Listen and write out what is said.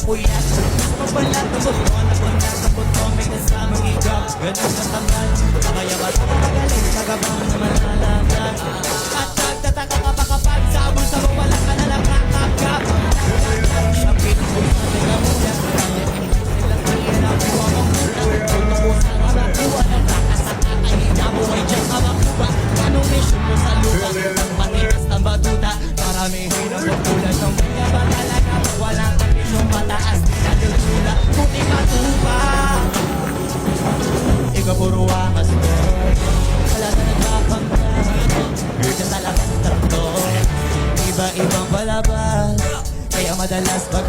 puyat. Pagbalat ng buto, napunta sa buto, may kasamang igap. Ganun ang tangan, kaya ba't ako magaling, nagabang na malalaman. At nagtataka ka pa kapag sa abon sa wala ka na lang kakakap. Siya pinupos na tinamula, kaya hindi silang mahirap ko ang muna. Tutubusan na nakuha ng kakasaka, kahina mo ay dyan ka makuha. Anong mission mo sa lupa, ang matigas ng batuta. Marami hirap ang tulad ng mga ba talaga. Walang kapisong mataas, nalulula, puti matupa. Ikaw puro wakas ko, wala na nagpapangka. Diyan talagang traktor, iba-ibang palabas, kaya madalas pag